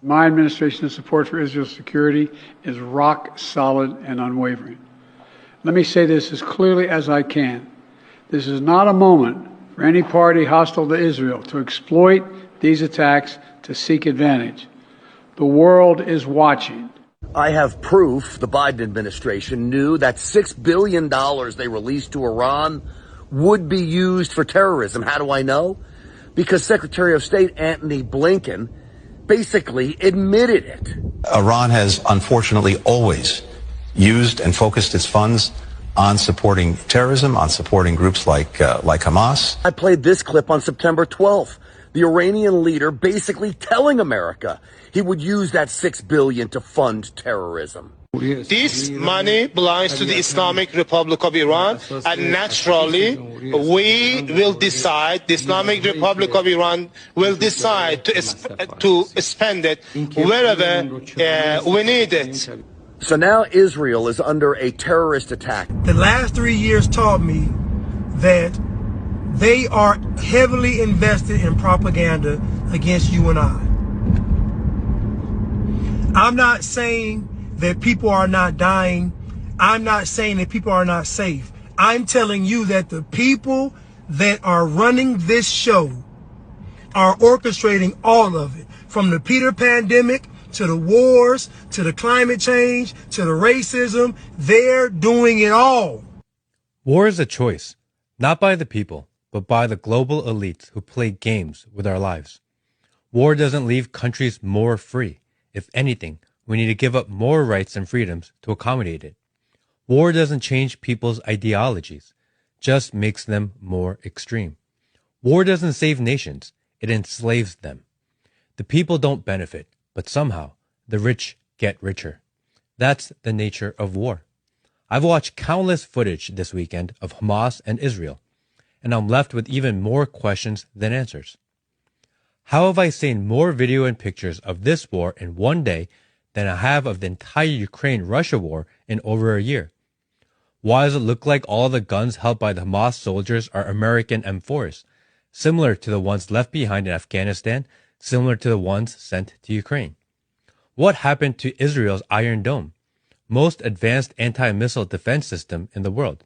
My administration's support for Israel's security is rock solid and unwavering. Let me say this as clearly as I can. This is not a moment for any party hostile to Israel to exploit these attacks to seek advantage. The world is watching. I have proof the Biden administration knew that $6 billion they released to Iran would be used for terrorism. How do I know? Because Secretary of State Antony Blinken basically admitted it. Iran has unfortunately always used and focused its funds on supporting terrorism, on supporting groups like Hamas. I played this clip on September 12th. The Iranian leader basically telling America he would use that $6 billion to fund terrorism. This money belongs to the Islamic Republic of Iran, and naturally, we will decide, the Islamic Republic of Iran will decide to spend it wherever we need it. So now Israel is under a terrorist attack. The last 3 years taught me that they are heavily invested in propaganda against you and I. I'm not saying that people are not dying. I'm not saying that people are not safe. I'm telling you that the people that are running this show are orchestrating all of it, from the Peter pandemic to the wars, to the climate change, to the racism. They're doing it all. War is a choice, not by the people, but by the global elites who play games with our lives. War doesn't leave countries more free. If anything, we need to give up more rights and freedoms to accommodate it. War doesn't change people's ideologies, just makes them more extreme. War doesn't save nations, it enslaves them. The people don't benefit, but somehow the rich get richer. That's the nature of war. I've watched countless footage this weekend of Hamas and Israel, and I'm left with even more questions than answers. How have I seen more video and pictures of this war in one day than I have of the entire Ukraine-Russia war in over a year? Why does it look like all the guns held by the Hamas soldiers are American M4s, similar to the ones left behind in Afghanistan, similar to the ones sent to Ukraine? What happened to Israel's Iron Dome, most advanced anti-missile defense system in the world?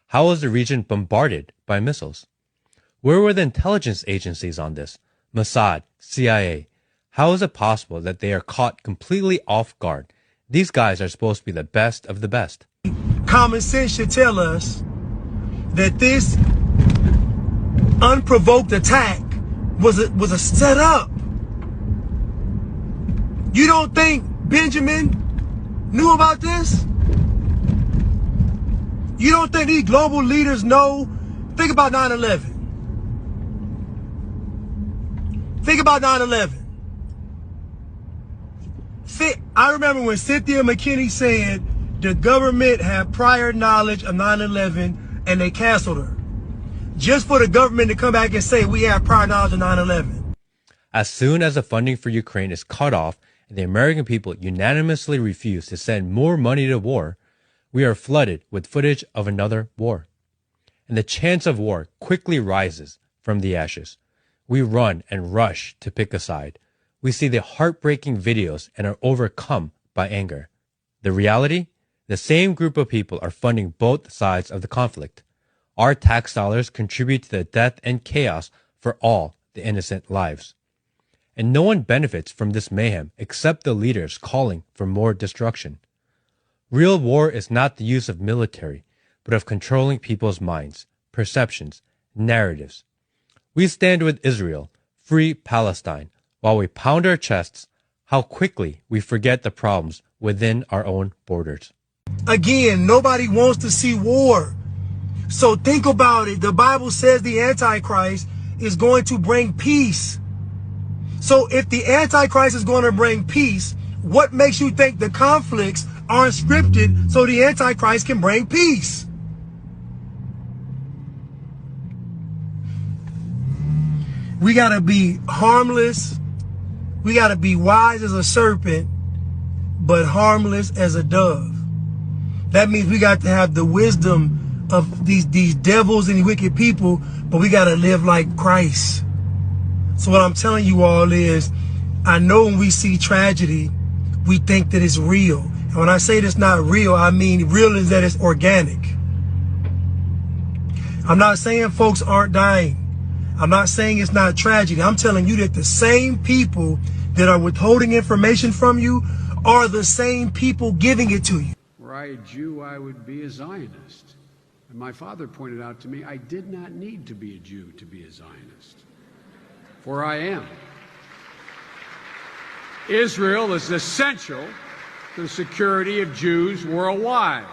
How was the region bombarded by missiles? Where were the intelligence agencies on this? Mossad, CIA. How is it possible that they are caught completely off guard? These guys are supposed to be the best of the best. Common sense should tell us that this unprovoked attack was a setup. You don't think Benjamin knew about this? You don't think these global leaders know? Think about 9/11. Think about 9/11. I remember when Cynthia McKinney said the government had prior knowledge of 9/11 and they canceled her. Just for the government to come back and say we have prior knowledge of 9/11. As soon as the funding for Ukraine is cut off and the American people unanimously refuse to send more money to war, we are flooded with footage of another war. And the chance of war quickly rises from the ashes. We run and rush to pick a side. We see the heartbreaking videos and are overcome by anger. The reality? The same group of people are funding both sides of the conflict. Our tax dollars contribute to the death and chaos for all the innocent lives. And no one benefits from this mayhem except the leaders calling for more destruction. Real war is not the use of military, but of controlling people's minds, perceptions, narratives. We stand with Israel, free Palestine, while we pound our chests, how quickly we forget the problems within our own borders. Again, nobody wants to see war. So think about it. The Bible says the Antichrist is going to bring peace. So if the Antichrist is going to bring peace, what makes you think the conflicts aren't scripted so the Antichrist can bring peace? We got to be harmless. We got to be wise as a serpent, but harmless as a dove. That means we got to have the wisdom of these devils and wicked people, but we got to live like Christ. So what I'm telling you all is, I know when we see tragedy, we think that it's real. And when I say it's not real, I mean real is that it's organic. I'm not saying folks aren't dying. I'm not saying it's not tragedy. I'm telling you that the same people that are withholding information from you are the same people giving it to you. Were I a Jew, I would be a Zionist. And my father pointed out to me, I did not need to be a Jew to be a Zionist. For I am. Israel is essential to the security of Jews worldwide.